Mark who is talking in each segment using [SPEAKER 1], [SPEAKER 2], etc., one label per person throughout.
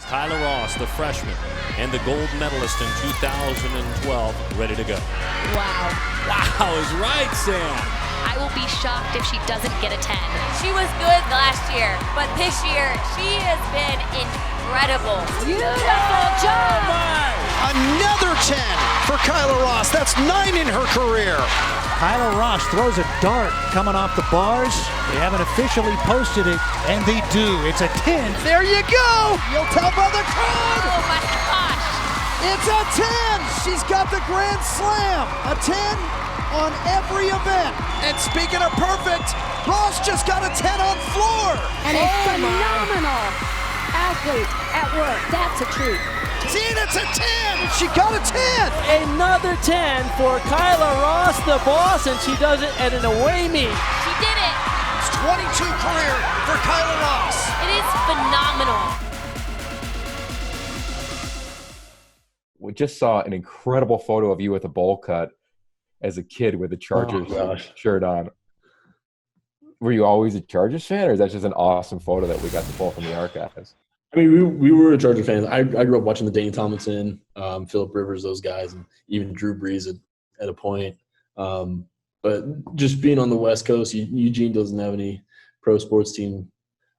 [SPEAKER 1] Kyla Ross, the freshman, and the gold medalist in 2012, ready to go.
[SPEAKER 2] Wow.
[SPEAKER 1] Wow is right, Sam.
[SPEAKER 2] I will be shocked if she doesn't get a 10.
[SPEAKER 3] She was good last year, but this year she has been incredible.
[SPEAKER 2] Beautiful job.
[SPEAKER 4] Another 10 for Kyla Ross. That's 9 in her career.
[SPEAKER 5] Kyla Ross throws a dart coming off the bars. They haven't officially posted it, and they do. It's a 10.
[SPEAKER 4] There you go. You'll tell by the crowd.
[SPEAKER 3] Oh my gosh.
[SPEAKER 4] It's a 10. She's got the grand slam. A 10 on every event. And speaking of perfect, Ross just got a 10 on floor.
[SPEAKER 6] And a phenomenal athlete at work. That's a treat.
[SPEAKER 4] See, it's a 10. She got a 10.
[SPEAKER 7] Another 10 for Kyla Ross, the boss, and she does it at an away meet.
[SPEAKER 3] She did it.
[SPEAKER 4] It's 22 career for Kyla Ross.
[SPEAKER 3] It is phenomenal.
[SPEAKER 8] We just saw an incredible photo of you with a bowl cut as a kid with a Chargers shirt on. Were you always a Chargers fan, or is that just an awesome photo that we got to pull from the archives?
[SPEAKER 9] I mean, we were Charger fans. I grew up watching the Dane Tomlinson, Phillip Rivers, those guys, and even Drew Brees at a point. But just being on the West Coast, Eugene doesn't have any pro sports team.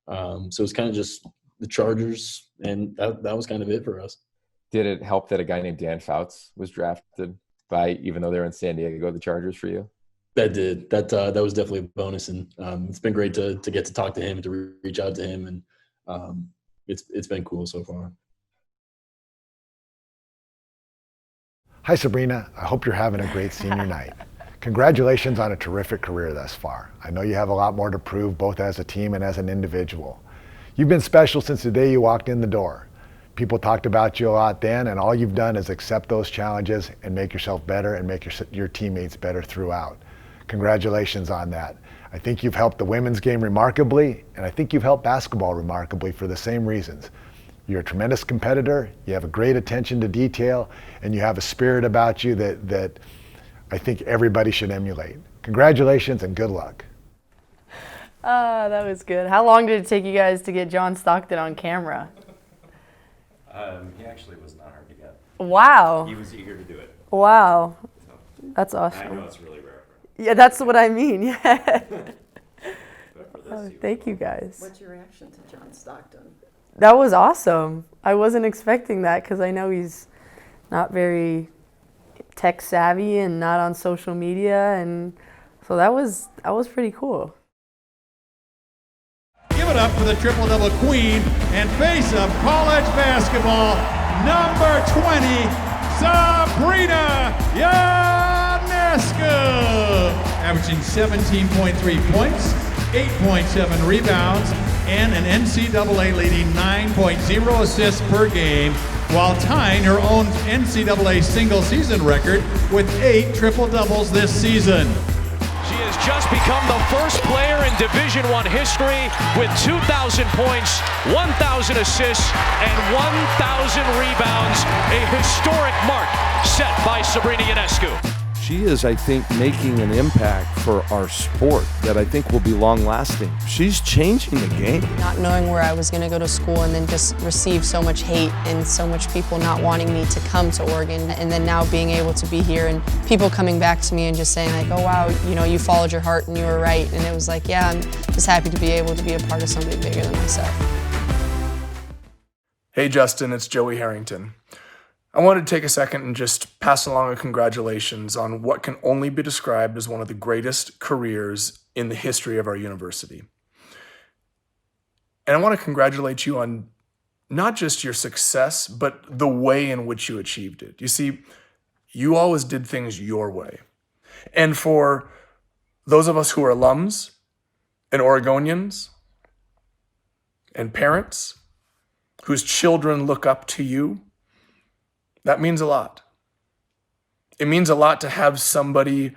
[SPEAKER 9] So it's kind of just the Chargers, and that was kind of it for us.
[SPEAKER 8] Did it help that a guy named Dan Fouts was drafted by, even though they're in San Diego, the Chargers for you?
[SPEAKER 9] That did. That was definitely a bonus, and it's been great to get to talk to him and to reach out to him, and it's been cool so far.
[SPEAKER 10] Hi, Sabrina. I hope you're having a great senior night. Congratulations on a terrific career thus far. I know you have a lot more to prove, both as a team and as an individual. You've been special since the day you walked in the door. People talked about you a lot then, and all you've done is accept those challenges and make yourself better and make your teammates better throughout. Congratulations on that. I think you've helped the women's game remarkably, and I think you've helped basketball remarkably for the same reasons. You're a tremendous competitor, you have a great attention to detail, and you have a spirit about you that I think everybody should emulate. Congratulations and good luck.
[SPEAKER 11] That was good. How long did it take you guys to get John Stockton on camera?
[SPEAKER 12] He actually was not hard to get.
[SPEAKER 11] Wow.
[SPEAKER 12] He was eager to do it.
[SPEAKER 11] Wow. That's awesome.
[SPEAKER 12] I know it's really rare.
[SPEAKER 11] Yeah, that's what I mean. Yeah. Thank you guys.
[SPEAKER 6] What's your reaction to John Stockton?
[SPEAKER 11] That was awesome. I wasn't expecting that because I know he's not very tech savvy and not on social media, and so that was pretty cool.
[SPEAKER 13] Give it up for the triple-double queen and face of college basketball, number 20, Sabrina Ionescu. Averaging 17.3 points, 8.7 rebounds, and an NCAA leading 9.0 assists per game, while tying her own NCAA single-season record with 8 triple-doubles this season.
[SPEAKER 1] She has just become the first player in Division I history with 2,000 points, 1,000 assists, and 1,000 rebounds, a historic mark set by Sabrina Ionescu.
[SPEAKER 14] She is, I think, making an impact for our sport that I think will be long-lasting. She's changing the game.
[SPEAKER 15] Not knowing where I was going to go to school and then just receive so much hate and so much people not wanting me to come to Oregon, and then now being able to be here and people coming back to me and just saying like, oh wow, you know, you followed your heart and you were right. And it was like, yeah, I'm just happy to be able to be a part of something bigger than myself.
[SPEAKER 16] Hey Justin, it's Joey Harrington. I wanted to take a second and just pass along a congratulations on what can only be described as one of the greatest careers in the history of our university. And I want to congratulate you on not just your success, but the way in which you achieved it. You see, you always did things your way. And for those of us who are alums and Oregonians and parents whose children look up to you, that means a lot. It means a lot to have somebody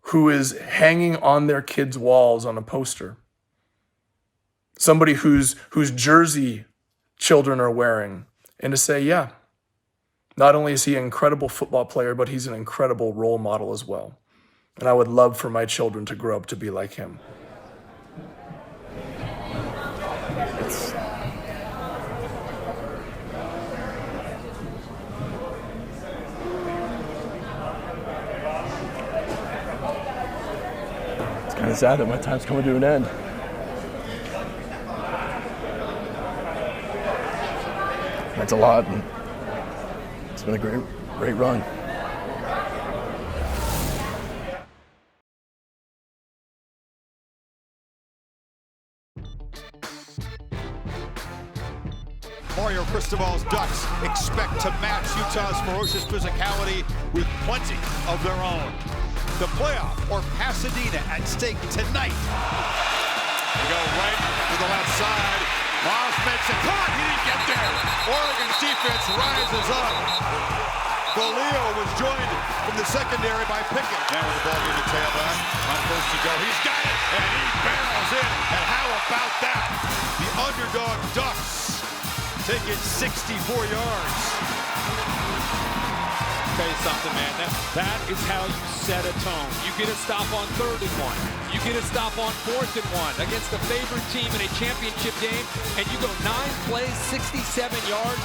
[SPEAKER 16] who is hanging on their kids' walls on a poster. Somebody whose jersey children are wearing. And to say, yeah, not only is he an incredible football player, but he's an incredible role model as well. And I would love for my children to grow up to be like him.
[SPEAKER 9] of sad that my time's coming to an end. That's a lot. And it's been a great run.
[SPEAKER 17] Mario Cristobal's Ducks expect to match Utah's ferocious physicality with plenty of their own. The playoff or Pasadena at stake tonight. They go right to the left side. Miles makes it. Caught! He didn't get there. Oregon's defense rises up. Leo was joined from the secondary by Pickett. Now with the ball in the tailback. On first to go. He's got it. And he barrels in. And how about that? The underdog Ducks take it 64 yards.
[SPEAKER 1] Tell you something, man. That is how you set a tone. You get a stop on 3rd and 1. You get a stop on 4th and 1 against the favorite team in a championship game, and you go 9 plays, 67 yards.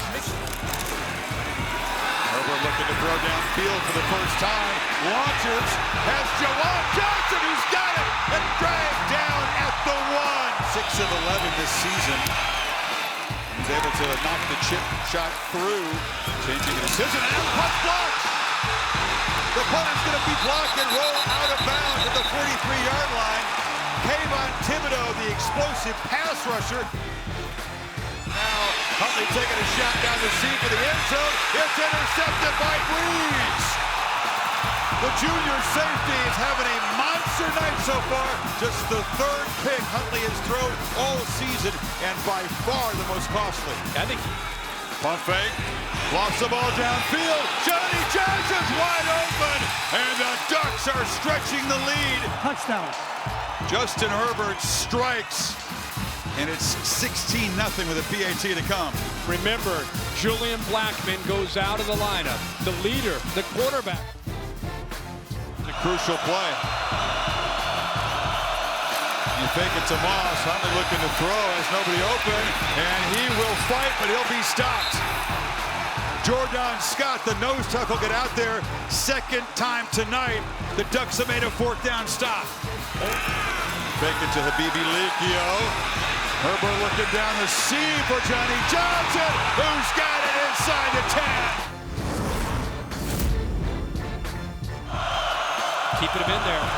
[SPEAKER 17] Herbert looking to throw downfield for the first time. Launches, has Juwan Johnson, who's got it, and dragged down at the 1. 6 of 11 this season. He's able to knock the chip shot through, changing the decision, and punt blocked. The punt is going to be blocked and roll out of bounds at the 43-yard line. Kayvon Thibodeau, the explosive pass rusher. Now Huntley taking a shot down the seam for the end zone. It's intercepted by Breeze. The junior safety is having a monster night so far. Just the 3rd pick Huntley has thrown all season, and by far the most costly.
[SPEAKER 1] I think.
[SPEAKER 17] Pump fake, lofts the ball downfield. Johnny Johnson's wide open, and the Ducks are stretching the lead.
[SPEAKER 5] Touchdown.
[SPEAKER 17] Justin Herbert strikes, and it's 16-0 with a PAT to come.
[SPEAKER 1] Remember, Julian Blackmon goes out of the lineup. The leader, the quarterback.
[SPEAKER 17] A crucial play. You fake it to Moss. Huntley looking to throw. Has nobody open. And he will fight, but he'll be stopped. Jordan Scott, the nose tackle, get out there. 2nd time tonight. The Ducks have made a 4th down stop. Fake it to Habibi Likio. Herbert looking down the seam for Johnny Johnson, who's got it inside the 10.
[SPEAKER 1] Keeping him in there.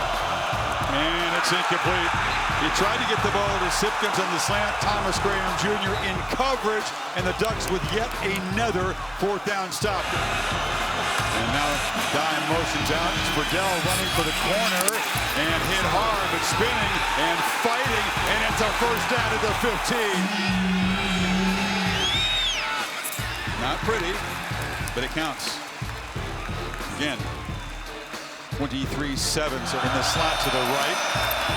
[SPEAKER 17] And it's incomplete. He tried to get the ball to Sipkins on the slant. Thomas Graham Jr. in coverage, and the Ducks with yet another 4th down stop. And now dime motions out. It's Burdell running for the corner and hit hard, but spinning and fighting, and it's a 1st down at the 15. Not pretty, but it counts. Again. 23-7, so in the slot to the right.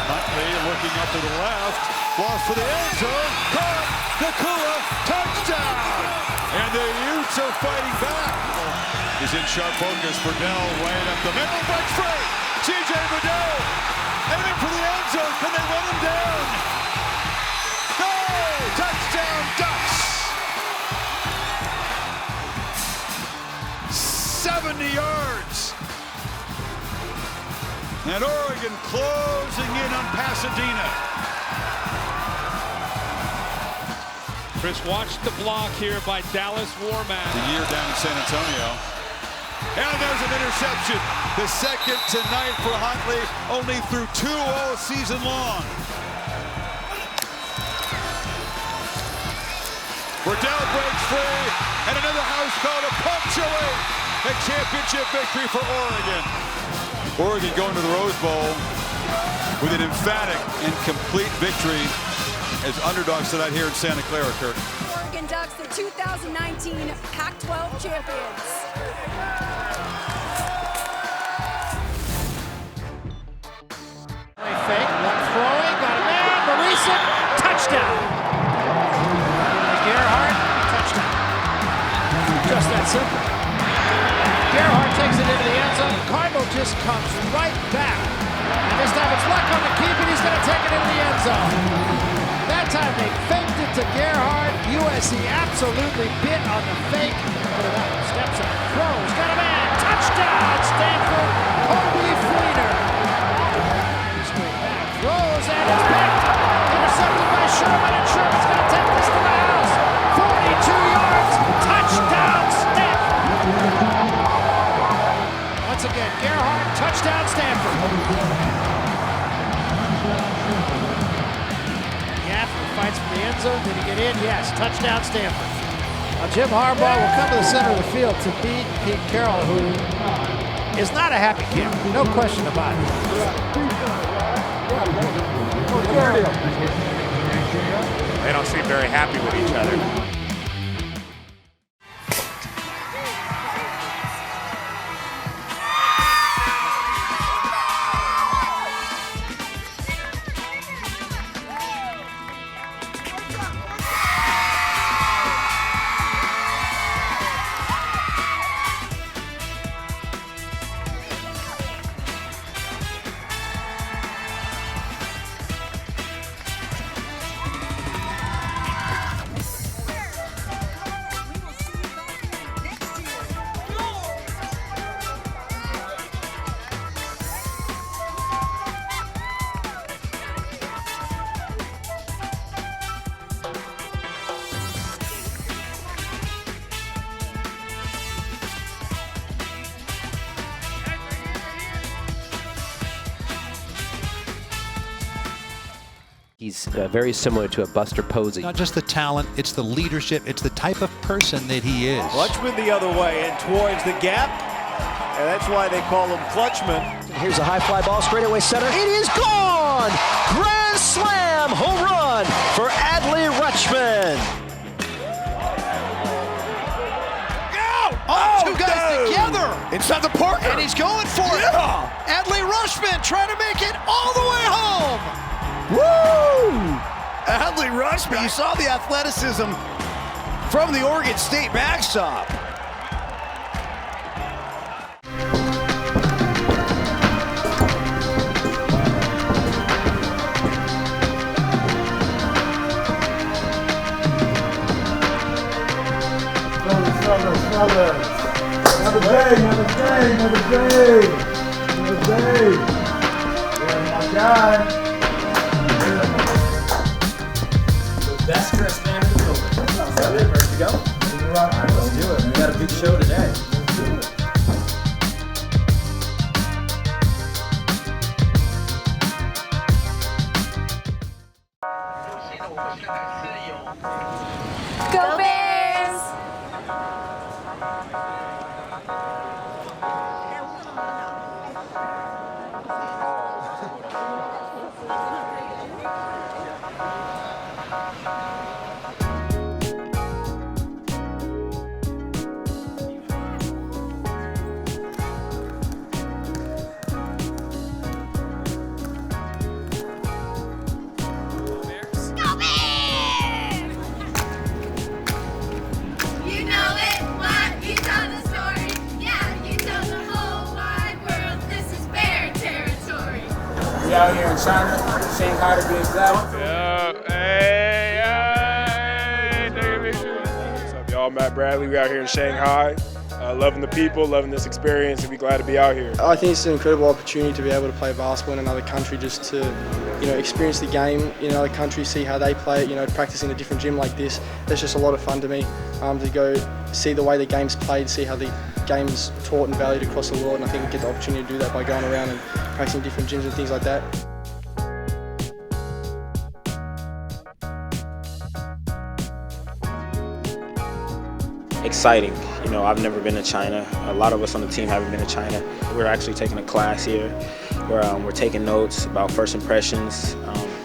[SPEAKER 17] Huntley looking up to the left. Lost for the end zone. Caught. Nakua. Touchdown. And the Utes are fighting back. He's in sharp focus. Burdell way up the middle. Breaks free. C.J. Burdell. Aiming for the end zone. Can they run him down? Go! Touchdown Ducks. 70 yards. And Oregon closing in on Pasadena.
[SPEAKER 1] Chris, watch the block here by Dallas Warmack.
[SPEAKER 17] The year down in San Antonio. And there's an interception. The 2nd tonight for Huntley, only through 2 all season long. Burdell breaks free, and another house call to punctuate a championship victory for Oregon. Oregon going to the Rose Bowl with an emphatic and complete victory as underdogs tonight here in Santa Clara, Kurt.
[SPEAKER 6] Oregon Ducks, the 2019 Pac-12 champions.
[SPEAKER 5] Fake, one throwing, got a man, Marisa, touchdown. Gerhardt, touchdown. Just that simple. Gerhardt takes it into the end zone. Carbo just comes right back. And this time it's luck on the keep, and he's going to take it into the end zone. That time they faked it to Gerhardt. USC absolutely bit on the fake. Look at that. Steps up, throws, got a man. Touchdown, Stanford. Holy Fleener. Straight back, throws. touchdown Stanford. Now Jim Harbaugh will come to the center of the field to beat Pete Carroll, who is not a happy camper, no question about it.
[SPEAKER 18] They don't seem very happy with each other.
[SPEAKER 19] He's very similar to a Buster Posey.
[SPEAKER 20] Not just the talent, it's the leadership, it's the type of person that he is.
[SPEAKER 4] Clutchman the other way and towards the gap, and that's why they call him Clutchman.
[SPEAKER 21] Here's a high fly ball, straightaway center. It is gone! Grand slam, home run for Adley Rutschman.
[SPEAKER 4] Two guys together
[SPEAKER 17] inside the Parker,
[SPEAKER 4] and he's going for it. Adley Rutschman trying to make it all the way home.
[SPEAKER 17] Woo! Adley Rutschman, you saw the athleticism from the Oregon State backstop.
[SPEAKER 22] Fellas. Another day. Yeah, my guy.
[SPEAKER 12] Best Chris man in the building. Ready to go? All right, let's do it. We got a big show today.
[SPEAKER 3] Go Bears!
[SPEAKER 23] We out here in China, Shanghai to be exact.
[SPEAKER 24] What's up, y'all? Matt Bradley. We out here in Shanghai. Loving the people, loving this experience, and we're glad to be out here.
[SPEAKER 25] I think it's an incredible opportunity to be able to play basketball in another country, just to, experience the game in another country, see how they play it, practice in a different gym like this. It's just a lot of fun to me to go see the way the game's played, see how the game's taught and valued across the world, and I think we get the opportunity to do that by going around and practicing different gyms and things like that.
[SPEAKER 26] Exciting. I've never been to China. A lot of us on the team haven't been to China. We're actually taking a class here where we're taking notes about first impressions,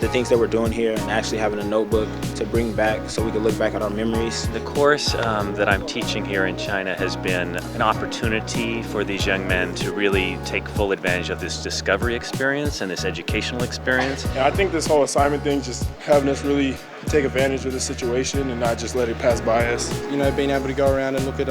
[SPEAKER 26] the things that we're doing here, and actually having a notebook to bring back so we can look back at our memories.
[SPEAKER 12] The course that I'm teaching here in China has been an opportunity for these young men to really take full advantage of this discovery experience and this educational experience.
[SPEAKER 24] Yeah, I think this whole assignment thing, just having us really take advantage of the situation and not just let it pass by us.
[SPEAKER 25] Being able to go around and look at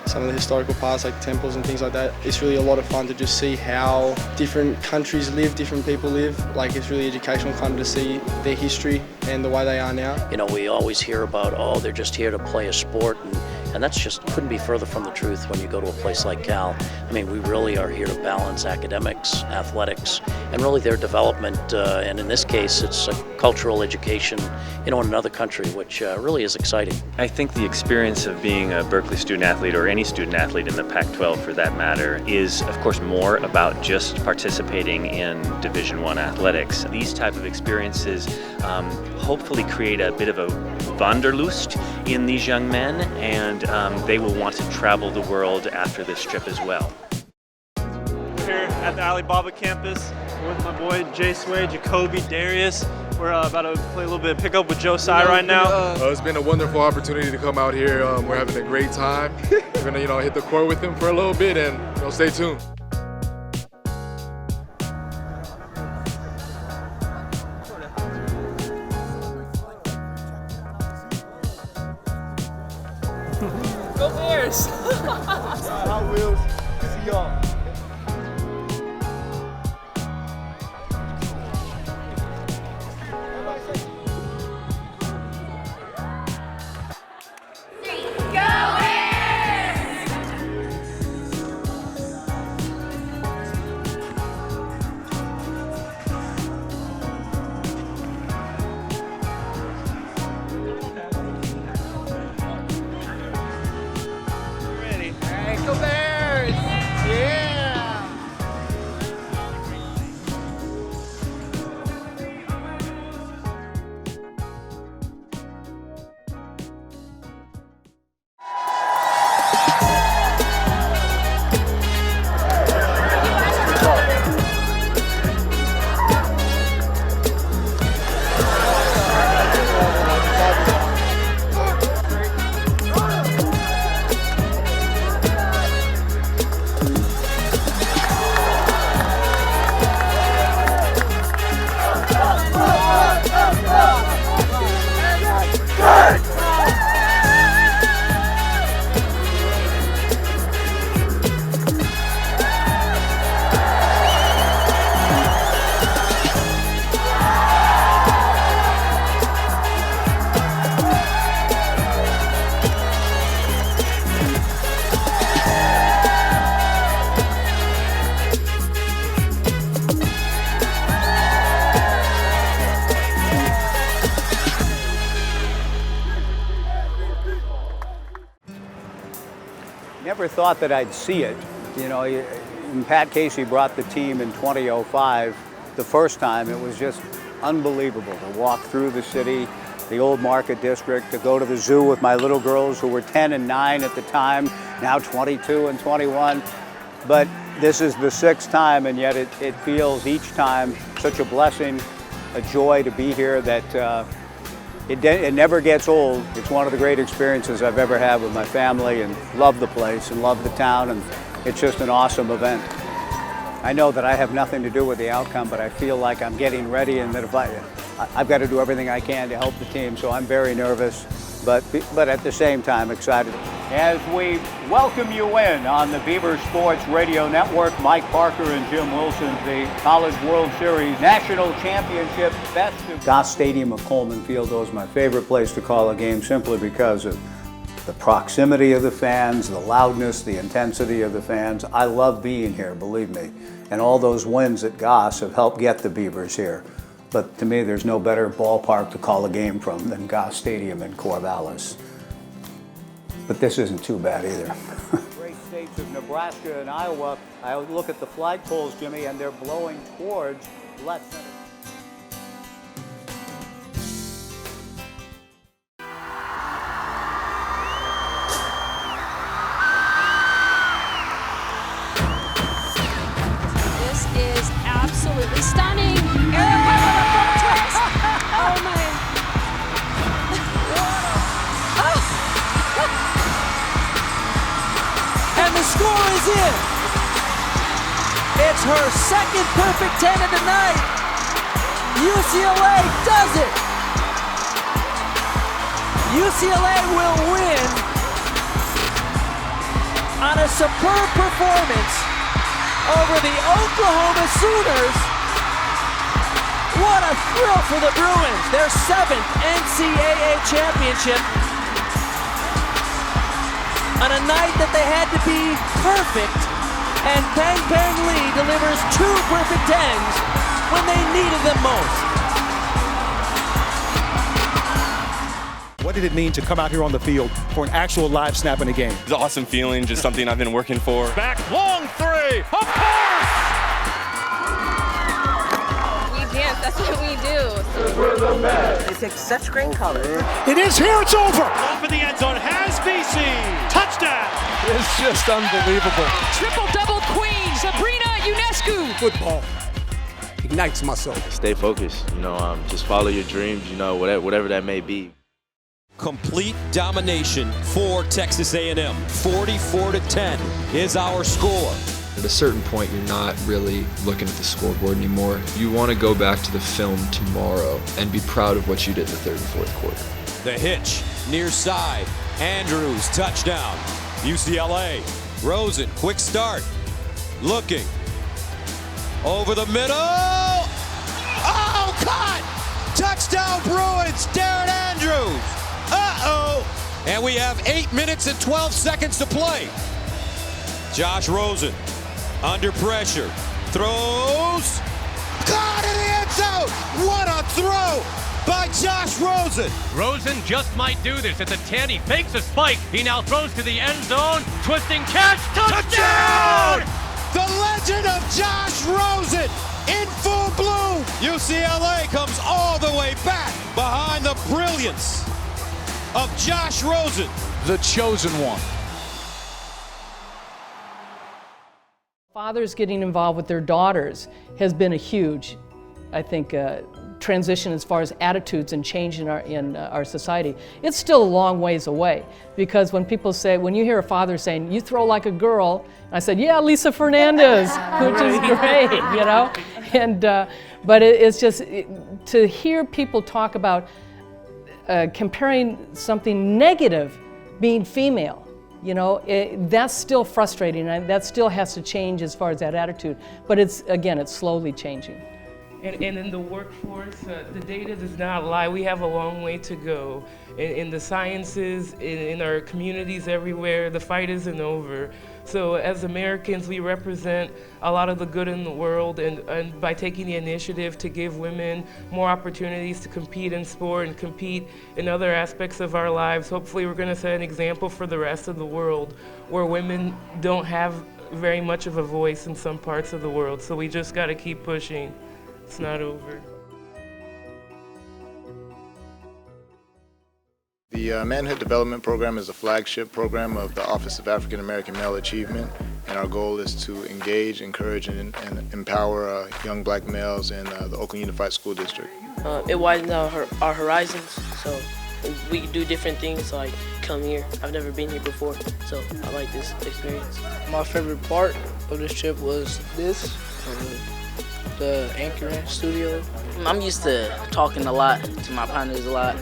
[SPEAKER 25] some of the historical parts like temples and things like that, it's really a lot of fun to just see how different countries live, different people live. It's really educational kind of to see their history and the way they are now.
[SPEAKER 21] We always hear about, they're just here to play a sport, and
[SPEAKER 2] And that's just couldn't be further from the truth when you go to a place like Cal. I mean, we really are here to balance academics, athletics, and really their development. And in this case, it's a cultural education, in another country, which really is exciting.
[SPEAKER 12] I think the experience of being a Berkeley student athlete, or any student athlete in the Pac-12 for that matter, is of course more about just participating in Division I athletics. These type of experiences hopefully create a bit of a Wanderlust in these young men, and they will want to travel the world after this trip as well.
[SPEAKER 7] Here at the Alibaba campus with my boy Jay Sway, Jacoby, Darius. We're about to play a little bit of pickup with Joe Tsai right now.
[SPEAKER 24] It's been a wonderful opportunity to come out here. We're having a great time. We're gonna, hit the court with him for a little bit, and stay tuned.
[SPEAKER 7] Go Bears!
[SPEAKER 22] Hot Wheels, see y'all.
[SPEAKER 5] Go Bears! Yeah!
[SPEAKER 8] Never thought that I'd see it. When Pat Casey brought the team in 2005, the first time, it was just unbelievable to walk through the city, the old market district, to go to the zoo with my little girls who were 10 and 9 at the time, now 22 and 21. But this is the 6th time, and yet it feels each time such a blessing, a joy to be here that it never gets old. It's one of the great experiences I've ever had with my family, and love the place and love the town, and it's just an awesome event. I know that I have nothing to do with the outcome, but I feel like I'm getting ready, and that if I've got to do everything I can to help the team, so I'm very nervous, but at the same time excited. As we welcome you in on the Beaver Sports Radio Network, Mike Parker and Jim Wilson, the College World Series National Championship Best of Goss Stadium of Coleman Field is my favorite place to call a game, simply because of the proximity of the fans, the loudness, the intensity of the fans. I love being here, believe me. And all those wins at Goss have helped get the Beavers here. But to me, there's no better ballpark to call a game from than Goss Stadium in Corvallis. But this isn't too bad either. Great states of Nebraska and Iowa. I look at the flagpoles, Jimmy, and they're blowing towards left center.
[SPEAKER 6] This is absolutely stunning. Eric with a front twist. Oh my.
[SPEAKER 4] And the score is in. It's her second perfect 10 of the night. UCLA does it. UCLA will win on a superb performance over the Oklahoma Sooners. What a thrill for the Bruins, their 7th NCAA championship.
[SPEAKER 10] on a night that they had to be perfect, and Peng Peng Lee delivers 2 perfect 10s when they needed them most.
[SPEAKER 11] What did it mean to come out here on the field for an actual live snap in a game?
[SPEAKER 13] It's an awesome feeling, just something I've been working for.
[SPEAKER 1] Back, long three, of course!
[SPEAKER 3] We dance, that's what we do.
[SPEAKER 10] They take such great colors.
[SPEAKER 5] It is here, it's over.
[SPEAKER 1] Off in the end zone, has BC. Touchdown!
[SPEAKER 14] It's just unbelievable.
[SPEAKER 6] Triple-double queen, Sabrina Ionescu.
[SPEAKER 14] Football ignites my soul.
[SPEAKER 15] Stay focused, just follow your dreams, whatever that may be.
[SPEAKER 16] Complete domination for Texas A&M. 44-10 is our score.
[SPEAKER 27] At a certain point, you're not really looking at the scoreboard anymore. You want to go back to the film tomorrow and be proud of what you did in the third and fourth quarter.
[SPEAKER 16] The hitch, near side. Andrews, touchdown. UCLA. Rosen, quick start. Looking. Over the middle. Oh, caught! Touchdown Bruins, Darren Andrews. Uh-oh! And we have 8 minutes and 12 seconds to play. Josh Rosen, under pressure, throws. Caught in the end zone! What a throw by Josh Rosen!
[SPEAKER 1] Rosen just might do this at the 10. He fakes a spike. He now throws to the end zone. Twisting catch. Touchdown!
[SPEAKER 16] The legend of Josh Rosen in full bloom. UCLA comes all the way back behind the brilliance of Josh Rosen.
[SPEAKER 14] The chosen one.
[SPEAKER 28] Fathers getting involved with their daughters has been a huge, I think, transition as far as attitudes and change in our society. It's still a long ways away, because when you hear a father saying, "You throw like a girl," I said, "Yeah, Lisa Fernandez," which is great, And but it's just to hear people talk about comparing something negative being female. That's still frustrating, and that still has to change as far as that attitude. But it's slowly changing.
[SPEAKER 29] And in the workforce, the data does not lie. We have a long way to go. In the sciences, in our communities everywhere, the fight isn't over. So as Americans, we represent a lot of the good in the world, and by taking the initiative to give women more opportunities to compete in sport and compete in other aspects of our lives, hopefully we're going to set an example for the rest of the world, where women don't have very much of a voice in some parts of the world. So we just got to keep pushing. It's not over.
[SPEAKER 30] The Manhood Development Program is a flagship program of the Office of African American Male Achievement, and our goal is to engage, encourage, and empower young black males in the Oakland Unified School District.
[SPEAKER 31] It widens our horizons, so we can do different things like come here. I've never been here before, so I like this experience.
[SPEAKER 25] My favorite part of this trip was the anchoring studio.
[SPEAKER 31] I'm used to talking a lot to my partners a lot,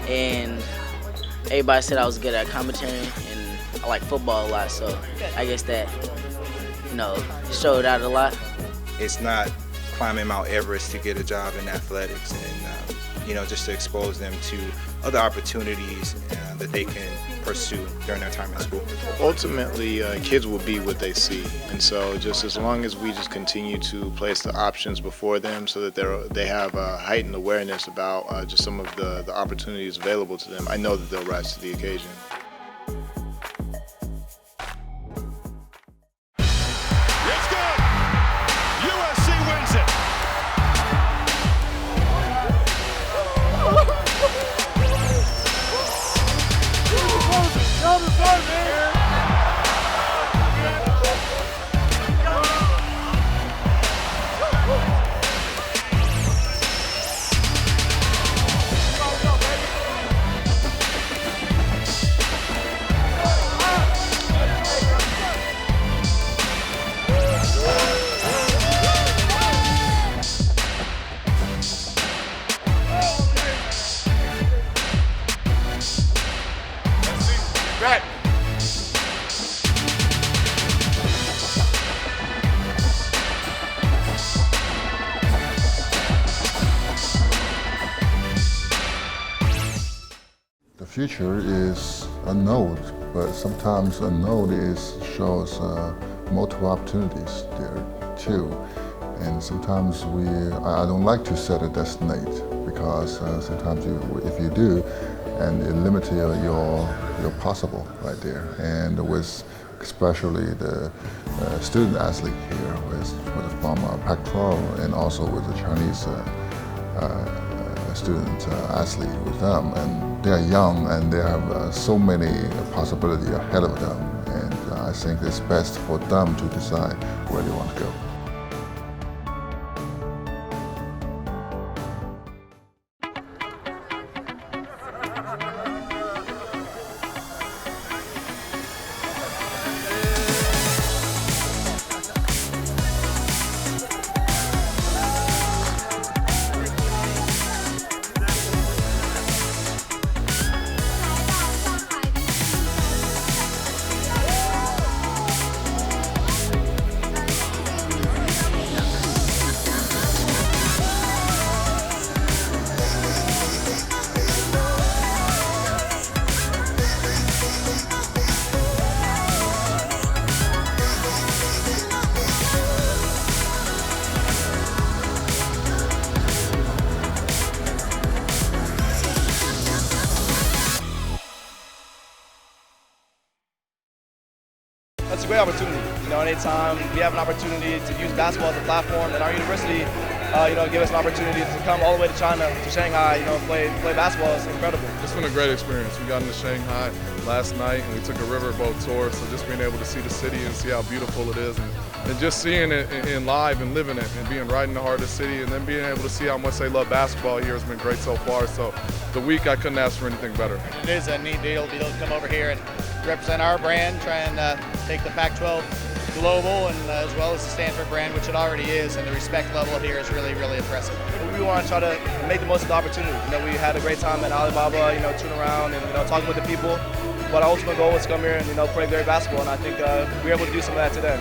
[SPEAKER 31] and everybody said I was good at commentary, and I like football a lot, so I guess that, showed out a lot.
[SPEAKER 32] It's not climbing Mount Everest to get a job in athletics, and just to expose them to other opportunities that they can pursue during their time in school.
[SPEAKER 30] Ultimately, kids will be what they see, and so just as long as we just continue to place the options before them so that they have a heightened awareness about just some of the opportunities available to them, I know that they'll rise to the occasion.
[SPEAKER 17] It's good. USC wins it. Right.
[SPEAKER 33] The future is unknown,
[SPEAKER 2] but sometimes a no shows multiple opportunities there too. And sometimes I don't like to set a destinate because sometimes if you do, and it limits your possible right there. And with especially the student athlete here from Pac-12 and also with the Chinese student athlete with them. And they are young and they have so many possibilities ahead of them. And I think it's best for them to decide where they want to go.
[SPEAKER 7] That's a great opportunity. Anytime we have an opportunity to use basketball as a platform, and our university, give us an opportunity to come all the way to China, to Shanghai, play basketball is incredible.
[SPEAKER 9] It's been a great experience. We got into Shanghai last night, and we took a riverboat tour. So just being able to see the city and see how beautiful it is, and just seeing it in live and living it, and being right in the heart of the city, and then being able to see how much they love basketball here has been great so far. So the week I couldn't ask for anything better.
[SPEAKER 7] It is a neat deal to be able to come over here and represent our brand, try and take the Pac-12 global, and as well as the Stanford brand, which it already is, and the respect level here is really, really impressive. We want to try to make the most of the opportunity. We had a great time at Alibaba, touring around and talking with the people. But our ultimate goal was to come here and play great basketball, and I think we were able to do some of that today.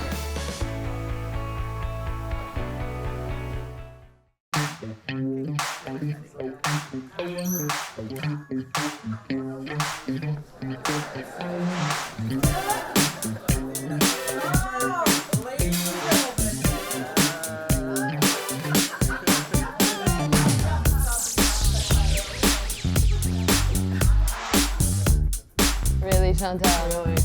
[SPEAKER 12] Really, Chantal? Really.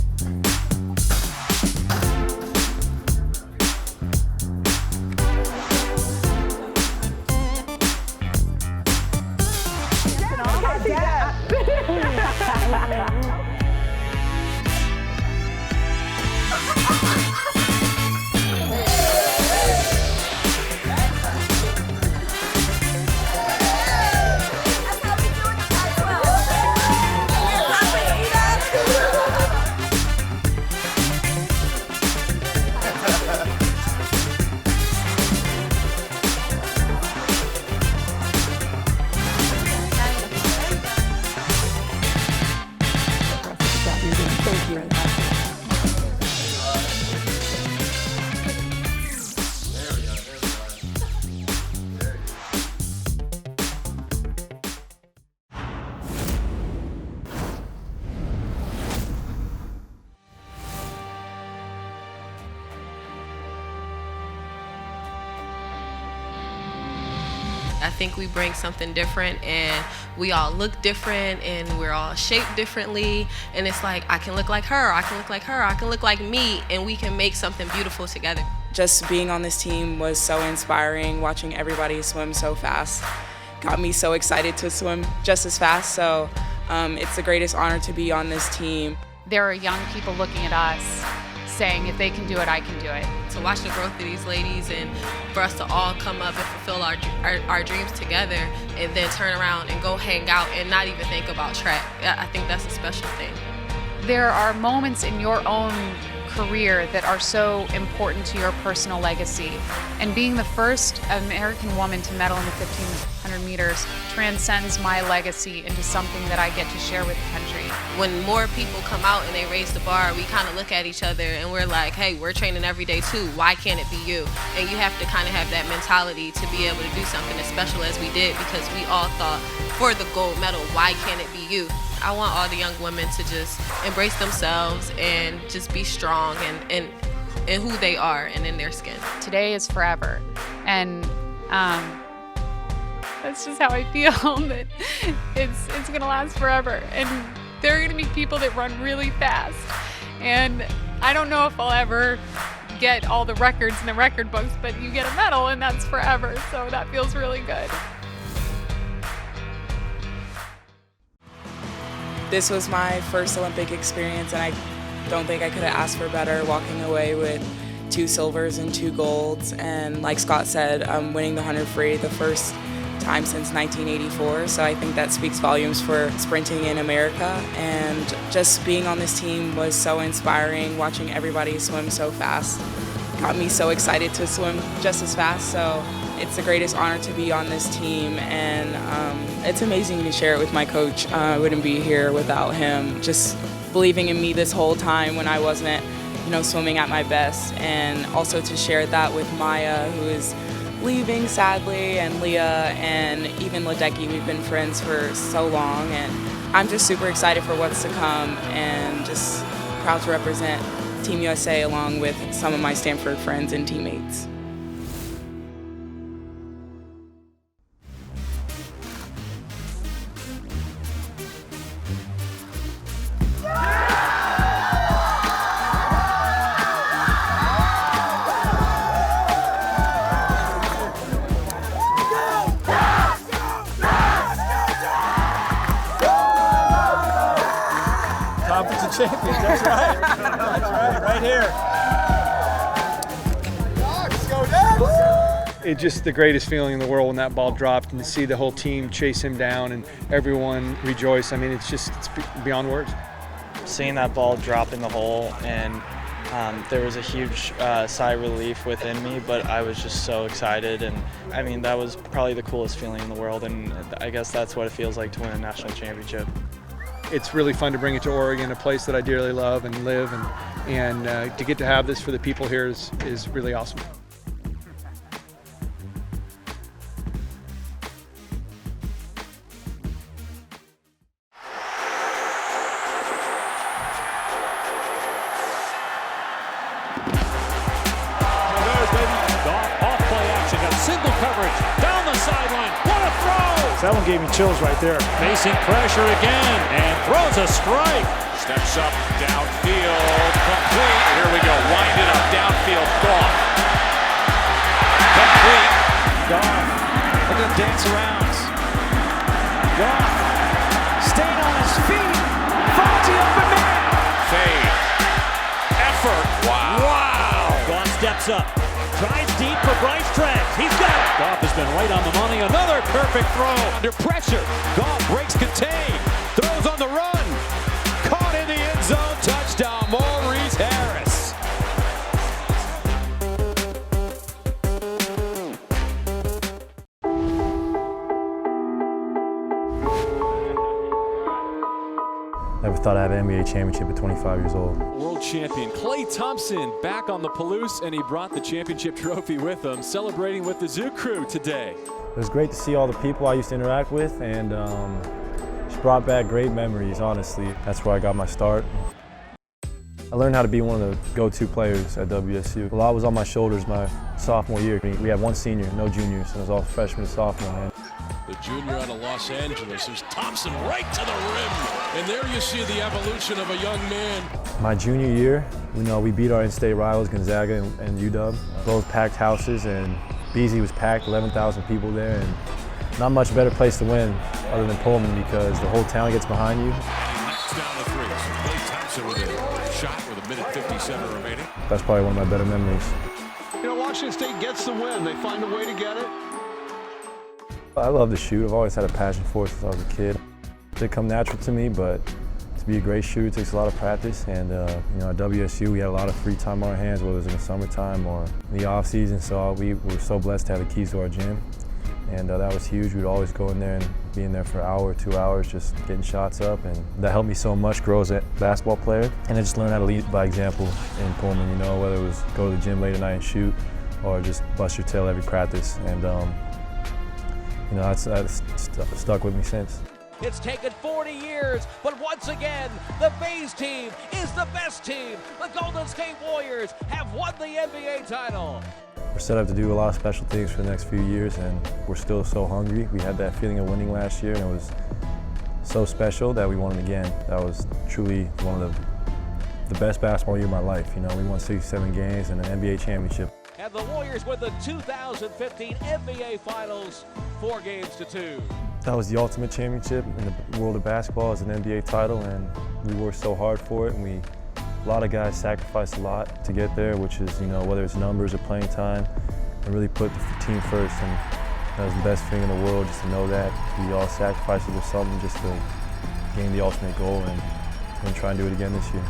[SPEAKER 18] I think we bring something different, and we all look different, and we're all shaped differently, and it's like I can look like her, I can look like her, I can look like me, and we can make something beautiful together.
[SPEAKER 19] Just being on this team was so inspiring. Watching everybody swim so fast got me so excited to swim just as fast, so it's the greatest honor to be on this team.
[SPEAKER 20] There are young people looking at us saying, if they can do it, I can do it.
[SPEAKER 18] To watch the growth of these ladies, and for us to all come up and fulfill our dreams together, and then turn around and go hang out and not even think about track. I think that's a special thing.
[SPEAKER 20] There are moments in your own career that are so important to your personal legacy. And being the first American woman to medal in the 1500 500 meters transcends my legacy into something that I get to share with the country.
[SPEAKER 18] When more people come out and they raise the bar, we kind of look at each other and we're like, hey, we're training every day too. Why can't it be you? And you have to kind of have that mentality to be able to do something as special as we did, because we all thought, for the gold medal, why can't it be you? I want all the young women to just embrace themselves and just be strong and who they are and in their skin.
[SPEAKER 20] Today is forever, and that's just how I feel, that it's gonna last forever, and there are gonna be people that run really fast, and I don't know if I'll ever get all the records in the record books, but you get a medal and that's forever, so that feels really good.
[SPEAKER 19] This was my first Olympic experience, and I don't think I could have asked for better, walking away with 2 silvers and 2 golds. And like Scott said, I'm winning the 100 free the first time since 1984, so I think that speaks volumes for sprinting in America. And just being on this team was so inspiring, watching everybody swim so fast got me so excited to swim just as fast. So it's the greatest honor to be on this team, and it's amazing to share it with my coach. I wouldn't be here without him just believing in me this whole time when I wasn't, swimming at my best, and also to share that with Maya, who is leaving sadly, and Leah, and even Ledecky. We've been friends for so long, and I'm just super excited for what's to come, and just proud to represent Team USA along with some of my Stanford friends and teammates.
[SPEAKER 5] Conference of Champions, that's right. That's right, right here.
[SPEAKER 3] It's just the greatest feeling in the world when that ball dropped, and to see the whole team chase him down and everyone rejoice. I mean, it's beyond words.
[SPEAKER 4] Seeing that ball drop in the hole, and there was a huge sigh of relief within me, but I was just so excited, and I mean, that was probably the coolest feeling in the world, and I guess that's what it feels like to win a national championship.
[SPEAKER 3] It's really fun to bring it to Oregon, a place that I dearly love and live, and to get to have this for the people here is really awesome.
[SPEAKER 5] That one gave me chills right there.
[SPEAKER 1] Facing pressure again and throws a strike. Steps up downfield, complete. Here we go, wind it up downfield, Goff. Complete. Goff, look at him dance around. Goff, staying on his feet. Finds the open man. Fade. Effort. Wow. Goff steps up. Drives deep for Bryce Treggs. He's got it. Goff has been right on the money. Another perfect throw. Under pressure. Goff breaks contain. Throws on the run. Caught in the end zone. Touchdown, Maurice Harris.
[SPEAKER 8] Never thought I'd have an NBA championship at 25 years old.
[SPEAKER 10] World champion Klay Thompson back on the Palouse, and he brought the championship trophy with him, celebrating with the Zoo crew today.
[SPEAKER 8] It was great to see all the people I used to interact with, and just brought back great memories, honestly. That's where I got my start. I learned how to be one of the go-to players at WSU. A lot was on my shoulders my sophomore year. We had one senior, no juniors, and it was all freshmen and sophomore.
[SPEAKER 11] The junior out of Los Angeles. There's Thompson right to the rim. And there you see the evolution of a young man.
[SPEAKER 8] My junior year, we beat our in-state rivals, Gonzaga and UW. Both packed houses, and Beasley was packed, 11,000 people there. And not much better place to win other than Pullman, because the whole town gets behind you.
[SPEAKER 11] Knocks down the three. So Klay Thompson with a shot with 1:57 remaining.
[SPEAKER 8] That's probably one of my better memories.
[SPEAKER 10] Washington State gets the win. They find a way to get it.
[SPEAKER 8] I love to shoot. I've always had a passion for it since I was a kid. It did come natural to me, but to be a great shooter takes a lot of practice. And at WSU, we had a lot of free time on our hands, whether it was in the summertime or in the off season. So we were so blessed to have the keys to our gym. and that was huge. We'd always go in there and be in there for an hour, 2 hours, just getting shots up, and that helped me so much grow as a basketball player. And I just learned how to lead by example in Pullman, you know, whether it was go to the gym late at night and shoot, or just bust your tail every practice. And you know, that's stuck with me since.
[SPEAKER 1] It's taken 40 years, but once again, the Bays team is the best team. The Golden State Warriors have won the NBA title.
[SPEAKER 8] We're set up to do a lot of special things for the next few years, and we're still so hungry. We had that feeling of winning last year, and it was so special that we won it again. That was truly one of the best basketball year of my life. You know, we won 67 games and an NBA championship.
[SPEAKER 1] And the Warriors win the 2015 NBA Finals, 4-2.
[SPEAKER 8] That was the ultimate championship in the world of basketball as an NBA title, and we worked so hard for it, and a lot of guys sacrificed a lot to get there, which is, you know, whether it's numbers or playing time, and really put the team first, and that was the best thing in the world, just to know that we all sacrificed it or something just to gain the ultimate goal, and we're going to try and do it again this year.